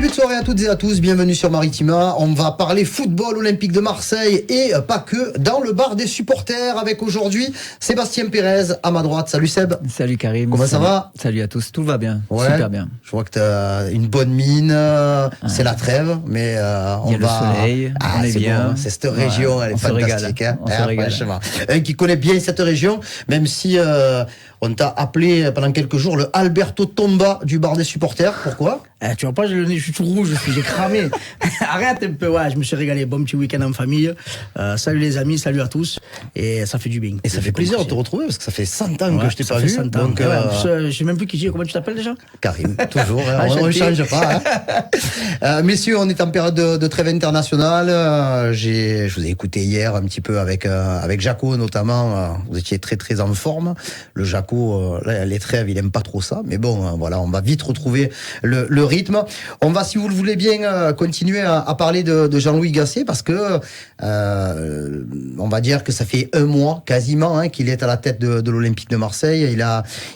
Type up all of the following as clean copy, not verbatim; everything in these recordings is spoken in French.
début de soirée à toutes et à tous, bienvenue sur Maritima. On va parler football olympique de Marseille et pas que, dans le bar des supporters avec aujourd'hui Sébastien Pérez à ma droite. Salut Seb. Salut Karim. Comment ça va? Salut à tous, tout va bien, ouais, super bien. Je vois que tu as une bonne mine, c'est la trève, mais il y a le soleil, on est bien. Bon, c'est cette région, elle est fantastique. On se régale. Un qui connaît bien cette région, même si on t'a appelé pendant quelques jours le Alberto Tomba du bar des supporters. Pourquoi? Tu vois pas, j'ai le nez, je suis tout rouge, j'ai cramé. Arrête un peu, ouais, je me suis régalé. Bon petit week-end en famille. Salut les amis, salut à tous. Et ça fait du bien. Et ça fait plaisir de te retrouver parce que ça fait 100 ans que je t'ai pas vu. 100 ans. Donc, je sais même plus qui j'ai. Comment tu t'appelles déjà? Karim, toujours. On ne change pas. Messieurs, on est en période de trêve internationale. Je vous ai écouté hier un petit peu avec Jaco notamment. Vous étiez très très en forme. Le Jaco, les trêves, il aime pas trop ça. Mais bon, voilà, on va vite retrouver le rythme. On va, si vous le voulez bien, continuer à parler de Jean-Louis Gasset parce que on va dire que ça fait un mois quasiment qu'il est à la tête de l'Olympique de Marseille.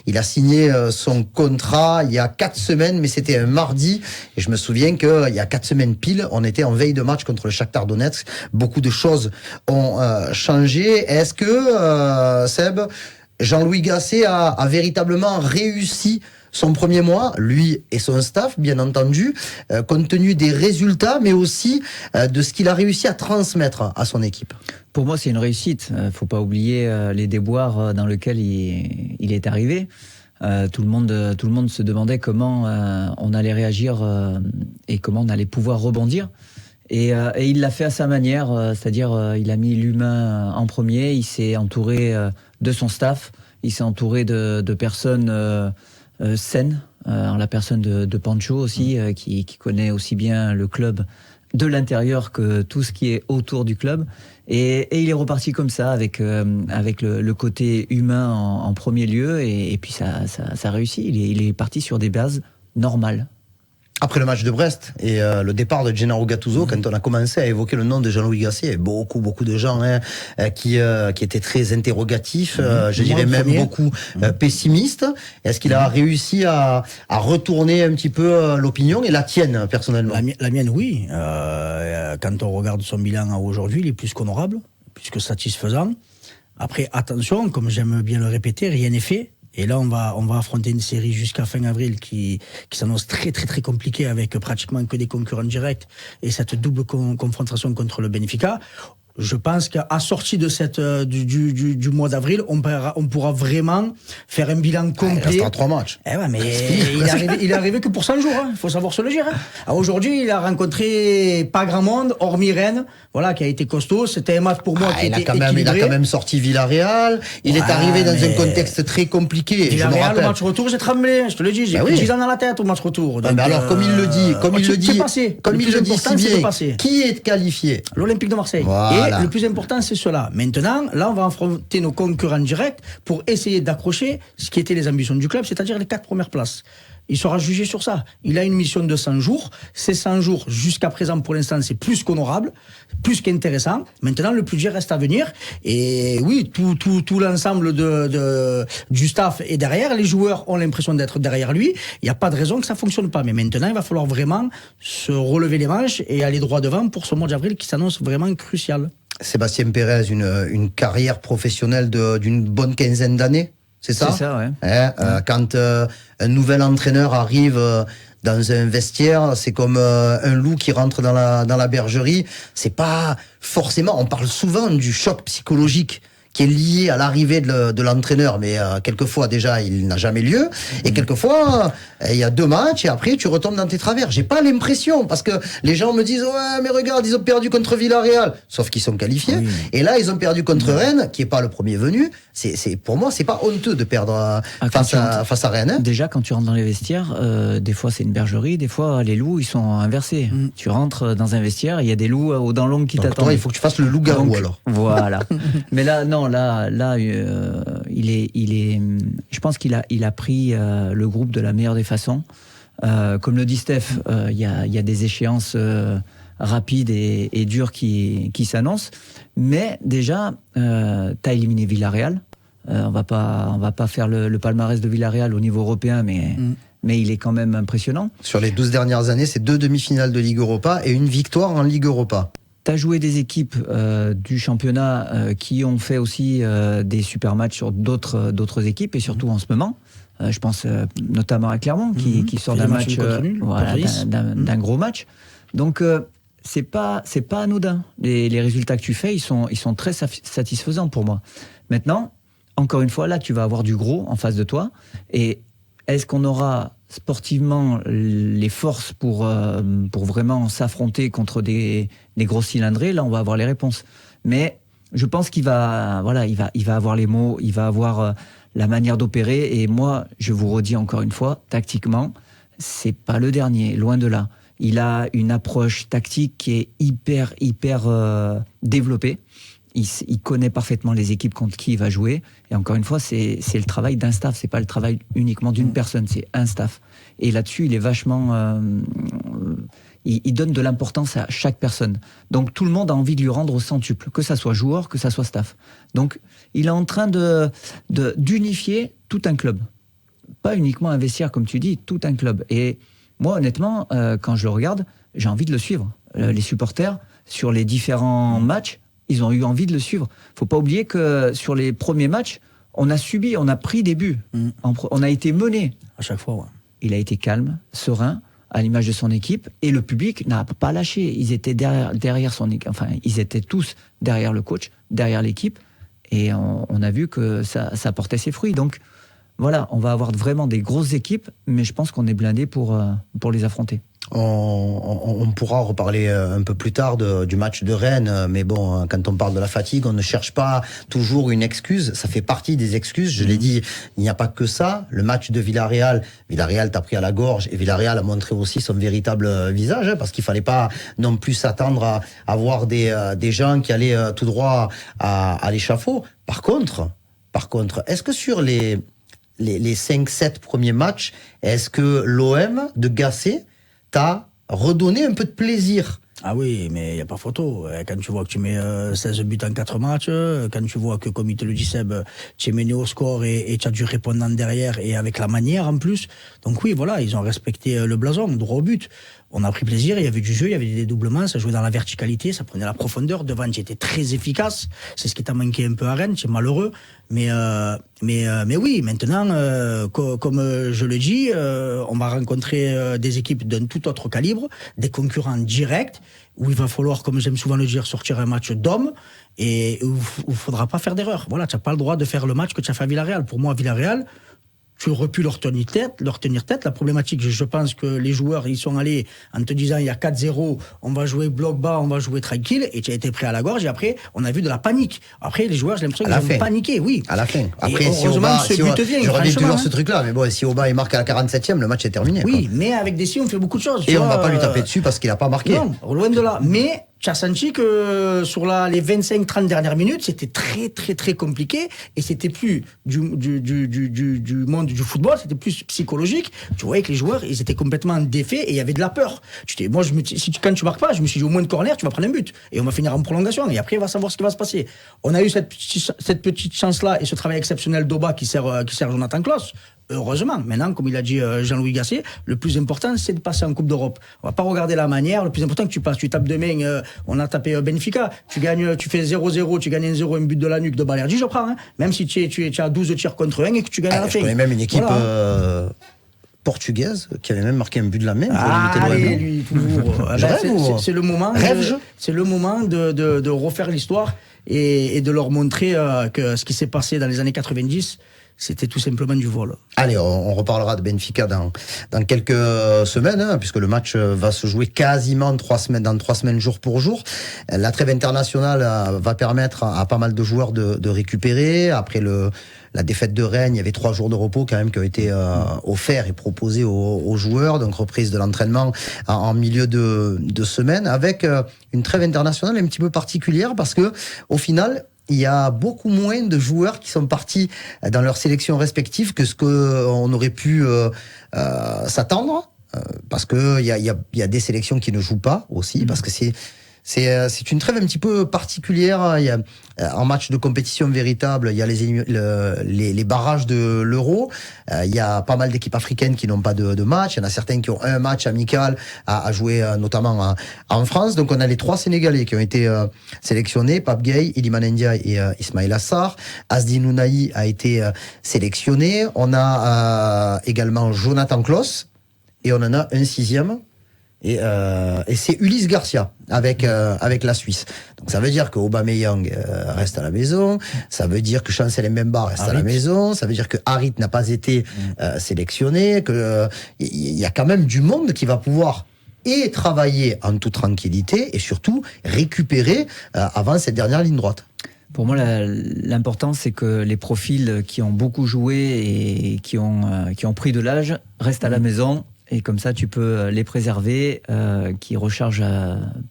Il a signé son contrat il y a 4 semaines, mais c'était un mardi. Et je me souviens qu'il y a 4 semaines pile, on était en veille de match contre le Shakhtar Donetsk. Beaucoup de choses ont changé. Est-ce que, Seb, Jean-Louis Gasset a véritablement réussi son premier mois, lui et son staff, bien entendu, compte tenu des résultats, mais aussi de ce qu'il a réussi à transmettre à son équipe? Pour moi, c'est une réussite. Faut pas oublier les déboires dans lesquels il est arrivé. Tout le monde se demandait comment on allait réagir et comment on allait pouvoir rebondir. Et il l'a fait à sa manière, c'est-à-dire il a mis l'humain en premier. Il s'est entouré de son staff. Il s'est entouré de personnes saine, en la personne de Pancho aussi, qui connaît aussi bien le club de l'intérieur que tout ce qui est autour du club. Et il est reparti comme ça, avec le côté humain en premier lieu, et puis ça réussit. Il est parti sur des bases normales. Après le match de Brest et le départ de Gennaro Gattuso, quand on a commencé à évoquer le nom de Jean-Louis Gasset, il y avait beaucoup de gens qui étaient très interrogatifs, je dirais même beaucoup pessimistes. Est-ce qu'il a réussi à retourner un petit peu l'opinion, et la tienne personnellement? La mienne, oui. Quand on regarde son bilan aujourd'hui, il est plus qu'honorable, plus que satisfaisant. Après, attention, comme j'aime bien le répéter, rien n'est fait. Et là, on va affronter une série jusqu'à fin avril qui s'annonce très compliquée, avec pratiquement que des concurrents directs et cette double confrontation contre le Benfica. Je pense qu'à sortie de du mois d'avril, on pourra vraiment faire un bilan complet. Il restera 3 matchs. Eh ouais, mais il est arrivé que pour 100 jours. Il faut savoir se le dire. Alors aujourd'hui, il a rencontré pas grand monde, hormis Rennes, voilà, qui a été costaud. C'était un match pour moi qui était équilibré. Il a quand même sorti Villarreal. Il est arrivé dans un contexte très compliqué. Villarreal, le match retour, j'ai tremblé. Je te le dis, j'ai pris 10 ans dans la tête au match retour. Donc, mais alors, comme il le dit si bien, qui est qualifié? L'Olympique de Marseille. Voilà. Et le plus important, c'est cela. Maintenant, là, on va affronter nos concurrents directs pour essayer d'accrocher ce qui était les ambitions du club, c'est-à-dire les 4 premières places. Il sera jugé sur ça. Il a une mission de 100 jours. Ces 100 jours, jusqu'à présent, pour l'instant, c'est plus qu'honorable, plus qu'intéressant. Maintenant, le plus dur reste à venir. Et oui, tout l'ensemble du staff est derrière. Les joueurs ont l'impression d'être derrière lui. Il n'y a pas de raison que ça fonctionne pas. Mais maintenant, il va falloir vraiment se relever les manches et aller droit devant pour ce mois d'avril qui s'annonce vraiment crucial. Sébastien Pérez, une carrière professionnelle d'une bonne quinzaine d'années, c'est ça? C'est ça, ouais. Quand un nouvel entraîneur arrive dans un vestiaire, c'est comme un loup qui rentre dans la bergerie. C'est pas forcément, on parle souvent du choc psychologique qui est lié à l'arrivée de l'entraîneur, mais quelquefois déjà il n'a jamais lieu, et quelquefois il y a 2 matchs et après tu retombes dans tes travers. J'ai pas l'impression, parce que les gens me disent ouais mais regarde, ils ont perdu contre Villarreal, sauf qu'ils sont qualifiés, et là ils ont perdu contre Rennes, qui est pas le premier venu. C'est pour moi c'est pas honteux de perdre face à Rennes. Déjà quand tu rentres dans les vestiaires, des fois c'est une bergerie, des fois les loups ils sont inversés. Tu rentres dans un vestiaire, il y a des loups aux dents longues qui t'attendent. Toi il faut que tu fasses le loup-garou alors. Voilà. Mais là non. Là, il est. Je pense qu'il a pris le groupe de la meilleure des façons. Comme le dit Steph, il y a des échéances rapides et dures qui s'annoncent. Mais déjà, t'as éliminé Villarreal. On va pas faire le palmarès de Villarreal au niveau européen, mais mais il est quand même impressionnant. Sur les 12 dernières années, c'est 2 demi-finales de Ligue Europa et une victoire en Ligue Europa. Tu as joué des équipes du championnat qui ont fait aussi des super matchs sur d'autres équipes, et surtout en ce moment. Je pense notamment à Clermont, qui sort d'un match, d'un gros match. Donc, c'est pas anodin. Les résultats que tu fais, ils sont très satisfaisants pour moi. Maintenant, encore une fois, là, tu vas avoir du gros en face de toi. Et est-ce qu'on aura sportivement les forces pour vraiment s'affronter contre des gros cylindrés? Là, on va avoir les réponses. Mais je pense qu'il va avoir les mots, il va avoir la manière d'opérer. Et moi, je vous redis encore une fois, tactiquement, c'est pas le dernier, loin de là. Il a une approche tactique qui est hyper développée. Il connaît parfaitement les équipes contre qui il va jouer. Et encore une fois, c'est le travail d'un staff. C'est pas le travail uniquement d'une personne, c'est un staff. Et là-dessus, il est vachement... il donne de l'importance à chaque personne. Donc tout le monde a envie de lui rendre au centuple, que ça soit joueur, que ça soit staff. Donc il est en train d'unifier tout un club. Pas uniquement un vestiaire, comme tu dis, tout un club. Et moi, honnêtement, quand je le regarde, j'ai envie de le suivre. Les supporters, sur les différents matchs, ils ont eu envie de le suivre. Faut pas oublier que sur les premiers matchs, on a pris des buts. On a été mené. À chaque fois, ouais. Il a été calme, serein, à l'image de son équipe, et le public n'a pas lâché. Ils étaient derrière son équipe. Enfin, ils étaient tous derrière le coach, derrière l'équipe, et on a vu que ça portait ses fruits. Donc, voilà, on va avoir vraiment des grosses équipes, mais je pense qu'on est blindé pour les affronter. On pourra reparler un peu plus tard du match de Rennes, mais bon, quand on parle de la fatigue, on ne cherche pas toujours une excuse. Ça fait partie des excuses. Je l'ai dit, il n'y a pas que ça. Le match de Villarreal t'a pris à la gorge, et Villarreal a montré aussi son véritable visage, parce qu'il fallait pas non plus s'attendre à voir des gens qui allaient tout droit à l'échafaud. Par contre, est-ce que sur les 5-7 premiers matchs, est-ce que l'OM de Gasset t'a redonné un peu de plaisir? Ah oui, mais il n'y a pas photo. Quand tu vois que tu mets 16 buts en 4 matchs, quand tu vois que, comme il te le dit Seb, tu es mené au score et tu as du répondant derrière, et avec la manière en plus. Donc oui, voilà, ils ont respecté le blason, droit au but. On a pris plaisir, il y avait du jeu, il y avait des dédoublements, ça jouait dans la verticalité, ça prenait la profondeur. Devant, tu étais très efficace. C'est ce qui t'a manqué un peu à Rennes, tu es malheureux. Mais oui, maintenant, comme je le dis, on va rencontrer des équipes d'un tout autre calibre, des concurrents directs, où il va falloir, comme j'aime souvent le dire, sortir un match d'hommes, et où il ne faudra pas faire d'erreur. Voilà, tu n'as pas le droit de faire le match que tu as fait à Villarreal. Pour moi, à Villarreal, tu aurais pu leur tenir tête. La problématique, je pense que les joueurs, ils sont allés en te disant, il y a 4-0, on va jouer bloc bas, on va jouer tranquille, et tu as été pris à la gorge, et après, on a vu de la panique. Après, les joueurs, j'ai l'impression qu'ils ont paniqué, oui. À la fin. Après, si Aubin, j'aurais dit toujours ce truc-là, mais bon, si Aubin marque à la 47e, le match est terminé. Oui, quoi. Mais avec des si, on fait beaucoup de choses. Et on va pas lui taper dessus parce qu'il a pas marqué. Non, loin de là. Mais, tu as senti que sur les 25-30 dernières minutes, c'était très, très, très compliqué, et c'était plus du monde du football, c'était plus psychologique. Tu voyais que les joueurs, ils étaient complètement défaits, et il y avait de la peur. Quand tu marques pas, je me suis dit, au moins de corner, tu vas prendre un but. Et on va finir en prolongation, et après, on va savoir ce qui va se passer. On a eu cette petite chance-là, et ce travail exceptionnel d'Oba qui sert Jonathan Klaus. Heureusement. Maintenant, comme il a dit Jean-Louis Gasset, le plus important, c'est de passer en Coupe d'Europe. On va pas regarder la manière. Le plus important, que tu passes. Tu tapes demain, on a tapé Benfica. Tu gagnes, tu fais 0-0, tu gagnes 1-0, un but de la nuque de Balerdi, je prends. Hein. Même si tu as 12 tirs contre 1 et que tu gagnes à la fin. Je connais même une équipe portugaise qui avait même marqué un but de la même. Lui, toujours. C'est le moment. C'est le moment de refaire l'histoire et de leur montrer que ce qui s'est passé dans les années 90, c'était tout simplement du vol. Allez, on reparlera de Benfica dans quelques semaines, puisque le match va se jouer quasiment dans 3 semaines jour pour jour. La trêve internationale va permettre à pas mal de joueurs de récupérer. Après la défaite de Rennes, il y avait 3 jours de repos quand même qui ont été offerts et proposés aux joueurs. Donc reprise de l'entraînement en milieu de semaine, avec une trêve internationale un petit peu particulière, parce que au final, il y a beaucoup moins de joueurs qui sont partis dans leurs sélections respectives que ce qu'on aurait pu s'attendre, parce que il y a des sélections qui ne jouent pas aussi, parce que C'est une trêve un petit peu particulière. Il y a, en match de compétition véritable, il y a les barrages de l'Euro. Il y a pas mal d'équipes africaines qui n'ont pas de match. Il y en a certaines qui ont un match amical à jouer, notamment en France. Donc on a les 3 Sénégalais qui ont été sélectionnés, Pape Gueye, Iliman Ndiaye et Ismaïla Sarr. Asdi Nounahi a été sélectionné. On a également Jonathan Klaus et on en a un 6e. Et c'est Ulysse Garcia avec la Suisse. Donc ça veut dire que Aubameyang reste à la maison, ça veut dire que Chancel Mbemba reste à la maison, ça veut dire que Harit n'a pas été sélectionné, que il y a quand même du monde qui va pouvoir et travailler en toute tranquillité et surtout récupérer avant cette dernière ligne droite. Pour moi, l'important, c'est que les profils qui ont beaucoup joué et qui ont pris de l'âge restent à la maison. Et comme ça, tu peux les préserver, qui rechargent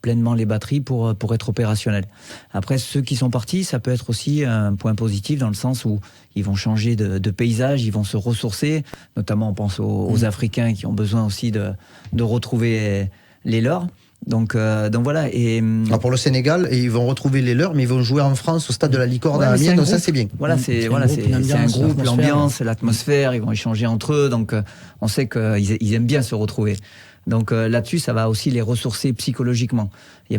pleinement les batteries pour être opérationnels. Après, ceux qui sont partis, ça peut être aussi un point positif dans le sens où ils vont changer de paysage, ils vont se ressourcer. Notamment, on pense aux Africains qui ont besoin aussi de retrouver les leurs. Donc voilà. Et alors pour le Sénégal, ils vont retrouver les leurs, mais ils vont jouer en France au stade de la Licorne à Amiens, donc ça c'est bien. Voilà, c'est un groupe, l'ambiance, l'atmosphère, ils vont échanger entre eux, donc on sait qu'ils aiment bien se retrouver. Donc là-dessus, ça va aussi les ressourcer psychologiquement.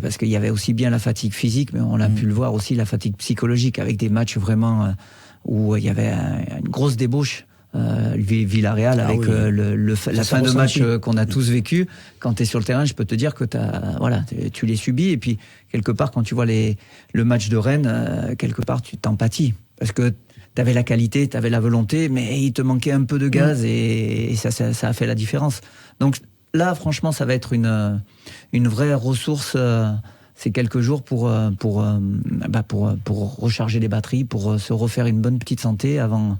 Parce qu'il y avait aussi bien la fatigue physique, mais on a pu le voir aussi, la fatigue psychologique, avec des matchs vraiment où il y avait une grosse débauche. Villarreal avec la fin de match qu'on a tous vécu. Quand tu es sur le terrain, je peux te dire que tu les subis, et puis quelque part quand tu vois le match de Rennes, quelque part tu t'empathies parce que tu avais la qualité, tu avais la volonté, mais il te manquait un peu de gaz et ça a fait la différence. Donc là franchement ça va être une vraie ressource, ces quelques jours pour recharger les batteries, pour se refaire une bonne petite santé avant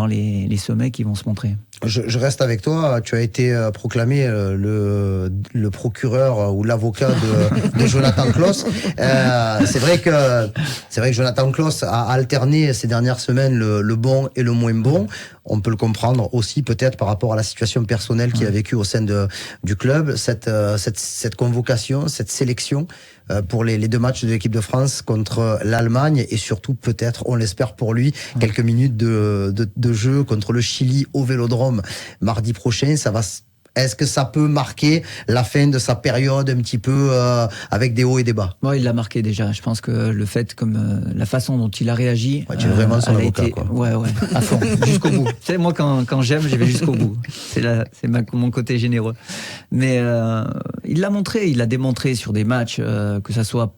les sommets qui vont se montrer. Je reste avec toi. Tu as été proclamé le procureur ou l'avocat de Jonathan Klaus. C'est vrai que Jonathan Klaus a alterné ces dernières semaines le bon et le moins bon. On peut le comprendre aussi peut-être par rapport à la situation personnelle qu'il a vécue au sein du club. Cette convocation, cette sélection pour les 2 matchs de l'équipe de France contre l'Allemagne et surtout peut-être, on l'espère pour lui, quelques minutes de jeu contre le Chili au Vélodrome mardi prochain. Est-ce que ça peut marquer la fin de sa période un petit peu avec des hauts et des bas? Bon, il l'a marqué déjà. Je pense que le fait, la façon dont il a réagi, tu es vraiment son avocat, quoi. Ouais, à fond, jusqu'au bout. Tu sais, moi, quand j'aime, je vais jusqu'au bout. C'est mon côté généreux. Mais il l'a montré, il l'a démontré sur des matchs, que ça soit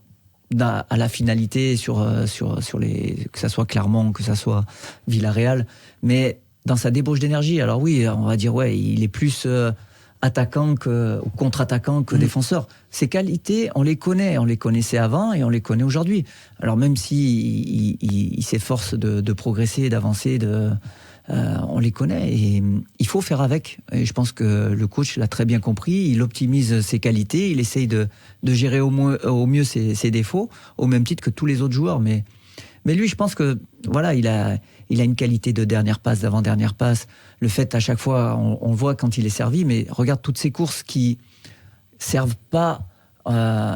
à la finalité, que ça soit Clermont, que ça soit Villarreal, mais dans sa débauche d'énergie. Alors oui, on va dire, il est plus attaquant ou contre-attaquant que défenseur. Ses qualités, on les connaissait avant et on les connaît aujourd'hui. Alors même si il s'efforce de progresser, d'avancer, on les connaît et il faut faire avec. Et je pense que le coach l'a très bien compris. Il optimise ses qualités, il essaye de gérer au mieux ses défauts, au même titre que tous les autres joueurs. Mais lui, je pense que il a une qualité de dernière passe, d'avant-dernière passe. Le fait, à chaque fois, on le voit quand il est servi, mais regarde toutes ces courses qui servent pas,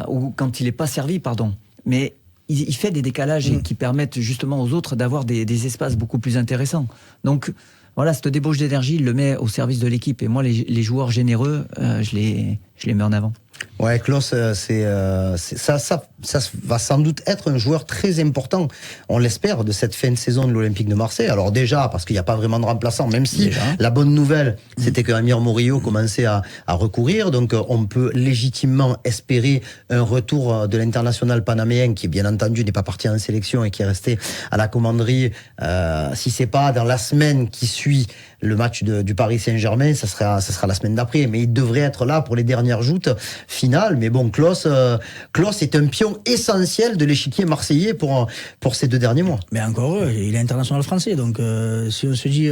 ou quand il n'est pas servi, pardon. Mais il fait des décalages qui permettent justement aux autres d'avoir des espaces beaucoup plus intéressants. Donc, voilà, cette débauche d'énergie, il le met au service de l'équipe. Et moi, les joueurs généreux, je les mets en avant. Ouais, Klaus, ça va sans doute être un joueur très important, on l'espère, de cette fin de saison de l'Olympique de Marseille. Alors déjà, parce qu'il n'y a pas vraiment de remplaçant, même si la bonne nouvelle, c'était que Amir Morillo commençait à recourir, donc on peut légitimement espérer un retour de l'international panaméen, qui bien entendu n'est pas parti en sélection et qui est resté à la commanderie. Si c'est pas dans la semaine qui suit le match du Paris Saint-Germain, ça sera la semaine d'après, mais il devrait être là pour les dernières joutes finales. Mais bon, Klaus est un pion essentiel de l'échiquier marseillais pour ces 2 derniers mois. Mais encore, il est international français, donc si on se dit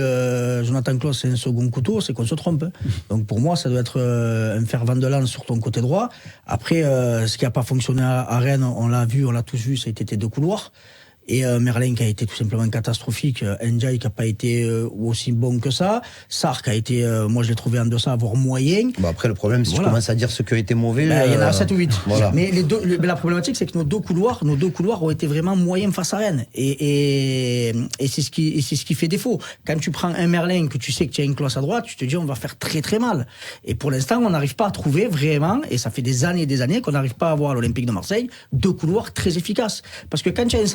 Jonathan Klaus c'est un second couteau, c'est qu'on se trompe. Donc pour moi, ça doit être un fervent de lance sur ton côté droit. Après, ce qui n'a pas fonctionné à Rennes, on l'a tous vu, ça a été tes 2 couloirs. Et Merlin qui a été tout simplement catastrophique, Ndiaye qui a pas été aussi bon que ça, Sarr qui a été, moi je l'ai trouvé en deçà, voire moyen. Bon, après le problème, si tu commences à dire ceux qui ont été mauvais, il y en a 7 ou 8. Voilà. Mais la problématique, c'est que nos deux couloirs ont été vraiment moyens face à Rennes. Et c'est ce qui fait défaut. Quand tu prends un Merlin que tu sais que tu as une cloche à droite, tu te dis on va faire très très mal. Et pour l'instant, on n'arrive pas à trouver vraiment, et ça fait des années et des années qu'on n'arrive pas à avoir à l'Olympique de Marseille deux couloirs très efficaces. Parce que quand tu as un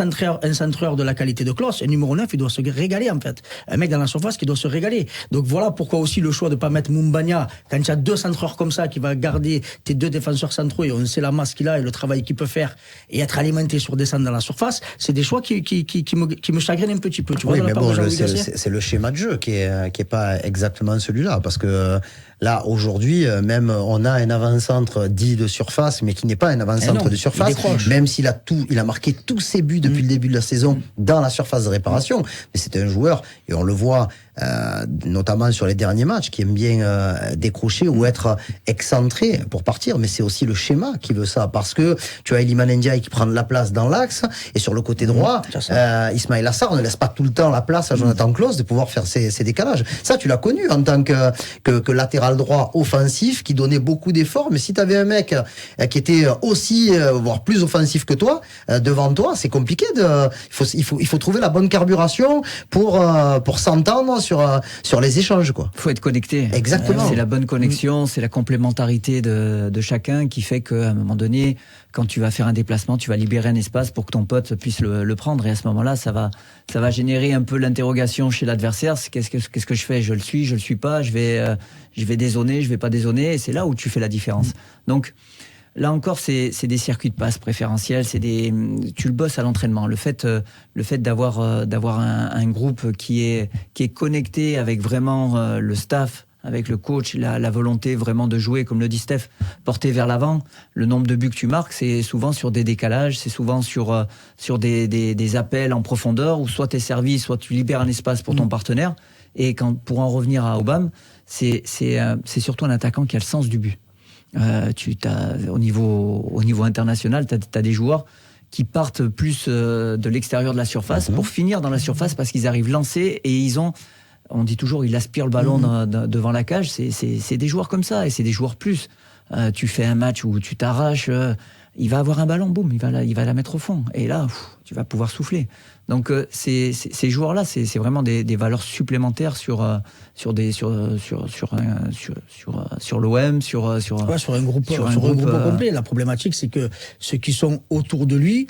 centreur de la qualité de Klose, un numéro 9, il doit se régaler en fait. Un mec dans la surface qui doit se régaler. Donc voilà pourquoi aussi le choix de pas mettre Moumbagna quand tu as deux centreurs comme ça qui va garder tes deux défenseurs centraux et on sait la masse qu'il a et le travail qu'il peut faire et être alimenté sur des centres dans la surface, c'est des choix qui me chagrinent un petit peu. Tu vois, mais bon, c'est le schéma de jeu qui est pas exactement celui-là, parce que là aujourd'hui, même on a un avant-centre dit de surface, mais qui n'est pas un avant-centre de surface, même s'il a marqué tous ses buts depuis le début de la saison dans la surface de réparation. Mais c'est un joueur, et on le voit notamment sur les derniers matchs, qui aime bien décrocher ou être excentré pour partir, mais c'est aussi le schéma qui veut ça, parce que tu as Iliman Ndiaye qui prend de la place dans l'axe, et sur le côté droit, Ismaïla Sarr ne laisse pas tout le temps la place à Jonathan Klose de pouvoir faire ses décalages. Ça, tu l'as connu en tant que latéral droit offensif, qui donnait beaucoup d'efforts, mais si tu avais un mec qui était aussi, voire plus offensif que toi, devant toi, c'est compliqué. Il faut trouver la bonne carburation pour s'entendre sur les échanges, quoi. Faut être connecté. Exactement. C'est la bonne connexion, c'est la complémentarité de chacun qui fait qu'à un moment donné, quand tu vas faire un déplacement, tu vas libérer un espace pour que ton pote puisse le prendre, et à ce moment-là, ça va générer un peu l'interrogation chez l'adversaire. Qu'est-ce que je fais? Je le suis pas, je vais dézoner, je vais pas dézoner, et c'est là où tu fais la différence. Donc là encore, c'est des circuits de passe préférentiels, tu le bosses à l'entraînement. Le fait d'avoir un groupe qui est connecté avec vraiment le staff, avec le coach, la volonté vraiment de jouer, comme le dit Steph, porter vers l'avant. Le nombre de buts que tu marques, c'est souvent sur des décalages, c'est souvent sur des appels en profondeur, où soit t'es servi, soit tu libères un espace pour ton partenaire. Et pour en revenir à Aubame, c'est surtout un attaquant qui a le sens du but. Au niveau international, t'as des joueurs qui partent plus de l'extérieur de la surface pour finir dans la surface, parce qu'ils arrivent lancés et on dit toujours, ils aspirent le ballon devant la cage. C'est des joueurs comme ça, et c'est des joueurs plus. Tu fais un match où tu t'arraches, il va avoir un ballon, boum, il va la mettre au fond, et là tu vas pouvoir souffler. Donc ces joueurs-là, c'est vraiment des valeurs supplémentaires sur l'OM, sur un groupe complet. La problématique, c'est que ceux qui sont autour de lui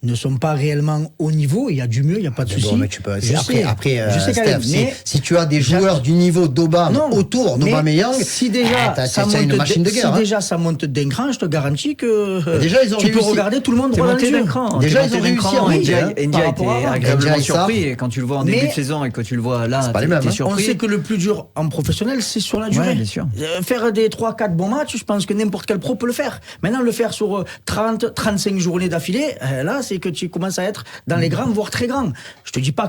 ne sont pas réellement au niveau. Il y a du mieux, il n'y a pas de souci. Bon, mais tu peux. Après, Steph, si tu as des joueurs du niveau d'Aubame autour d'Aubameyang, si déjà ça monte une machine de guerre. Si déjà ça monte d'un cran, je te garantis que déjà, tu peux regarder tout le monde droit dans les yeux. Déjà, ils ont réussi. Ndiaye était agréablement surpris. Et quand tu le vois en début de saison et que tu le vois là, t'es surpris. On sait que le plus dur en professionnel, c'est sur la durée. Bien sûr. Faire des 3-4 bons matchs, je pense que n'importe quel pro peut le faire. Maintenant, le faire sur 30-35 journées d'affilée, là, c'est que tu commences à être dans les grands, voire très grands. Je te dis pas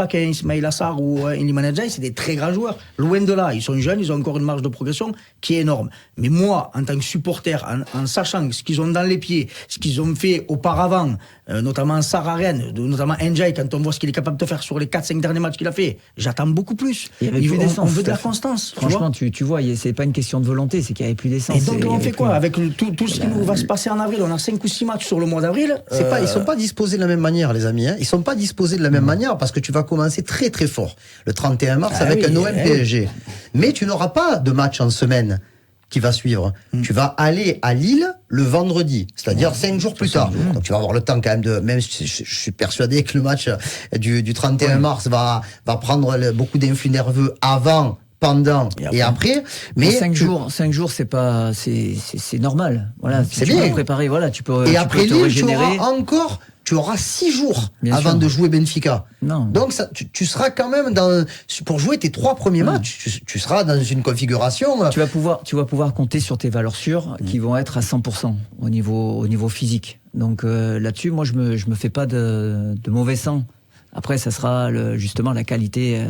qu'un Ismaïla Sarr ou un Iliman Ndiaye, c'est des très grands joueurs. Loin de là, ils sont jeunes, ils ont encore une marge de progression qui est énorme. Mais moi, en tant que supporter, en sachant ce qu'ils ont dans les pieds, ce qu'ils ont fait auparavant, notamment Sarr à Rennes, notamment Ndiaye, quand on voit ce qu'il est capable de faire sur les 4-5 derniers matchs qu'il a fait, j'attends beaucoup plus. On veut de la constance. Franchement, tu vois, c'est pas une question de volonté, c'est qu'il n'y avait plus d'essence. Et donc, on fait quoi avec tout ce qui nous va se passer en avril? On a 5 ou 6 matchs sur le mois d'avril. Ils sont pas disposés de la même manière, les amis. Ils sont pas disposés de la même manière, parce que tu vas commencer très très fort le 31 mars avec un OM PSG. Mais tu n'auras pas de match en semaine qui va suivre. Tu vas aller à Lille le vendredi, c'est-à-dire 5 jours plus tard. Donc tu vas avoir le temps quand même même si je suis persuadé que le match du 31 mars va prendre beaucoup d'influx nerveux avant, pendant et après. Mais 5 jours, c'est normal. Voilà, c'est bien. Tu peux préparer, voilà, tu peux. Et après Lille, régénérer. Tu auras 6 jours Bien avant sûr. de jouer Benfica. Non. Donc tu seras quand même pour jouer tes 3 premiers matchs, tu seras dans une configuration. Tu vas pouvoir compter sur tes valeurs sûres qui vont être à 100% au niveau physique. Donc là-dessus, moi je me fais pas de mauvais sang. Après, ça sera justement la qualité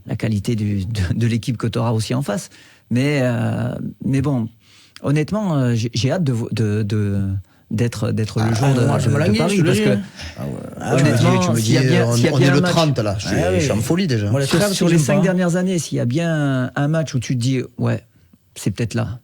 de l'équipe que tu auras aussi en face. Mais bon, honnêtement, j'ai hâte d'être le jour de, moi, je me de languis, Paris. je te le Parce dis. que, honnêtement, tu me s'il y a dis, bien- s'il y a on bien est un le match- 30 là, je suis en folie déjà. Moi, les trêves, sur si les j'aime 5 pas. dernières années, s'il y a bien un match où tu te dis, ouais, c'est peut-être là.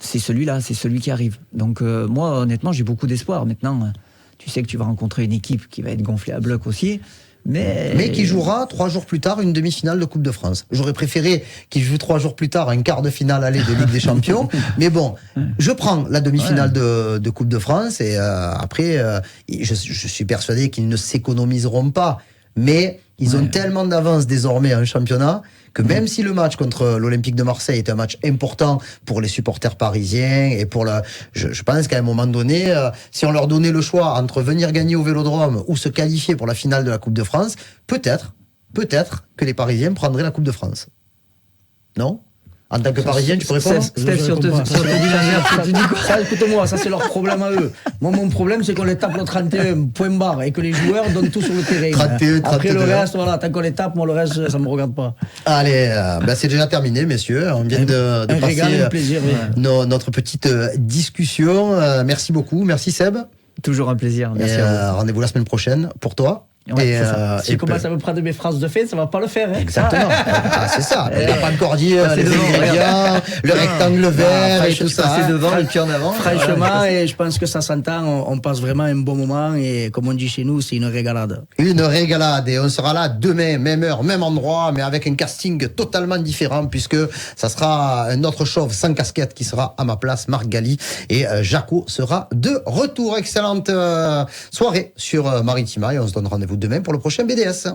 C'est celui-là, c'est celui qui arrive. Donc, moi, honnêtement, j'ai beaucoup d'espoir. Maintenant, tu sais que tu vas rencontrer une équipe qui va être gonflée à bloc aussi. Mais qui jouera 3 jours plus tard une demi-finale de Coupe de France. J'aurais préféré qu'il joue 3 jours plus tard un quart de finale aller de Ligue des Champions. Mais bon, je prends la demi-finale de Coupe de France et après, je suis persuadé qu'ils ne s'économiseront pas. Mais ils ont tellement d'avance désormais en championnat que même si le match contre l'Olympique de Marseille est un match important pour les supporters parisiens et pour je pense qu'à un moment donné, si on leur donnait le choix entre venir gagner au Vélodrome ou se qualifier pour la finale de la Coupe de France, peut-être que les Parisiens prendraient la Coupe de France. Non ? En tant que Parisien, tu peux répondre ? Steph, sur te dit l'inverse, tu dis quoi ? Ça, écoute-moi, ça c'est leur problème à eux. Moi, mon problème, c'est qu'on les tape le 31, point barre, et que les joueurs donnent tout sur le terrain. 31, Après 32. le reste, voilà, tant qu'on les tape, moi, le reste, ça me regarde pas. Allez, c'est déjà terminé, messieurs. On vient de Un passer régal, un plaisir. Oui. notre petite discussion. Merci beaucoup. Merci Seb. Toujours un plaisir. Merci Et, à vous. Rendez-vous la semaine prochaine pour toi. Ouais, c'est ça. Si commence à me prendre mes phrases de fait, ça va pas le faire. Hein. Exactement. C'est ça. Il n'a pas encore dit Passer les devant, ingrédients, le rectangle vert et tout ça. Passer devant et puis en avant. Franchement, et je pense que ça s'entend, on passe vraiment un bon moment et comme on dit chez nous, c'est une régalade. Une régalade et on sera là demain, même heure, même endroit, mais avec un casting totalement différent puisque ça sera un autre chauve sans casquette qui sera à ma place, Marc Galli, et Jaco sera de retour. Excellente soirée sur Maritima et on se donne rendez-vous demain pour le prochain BDS.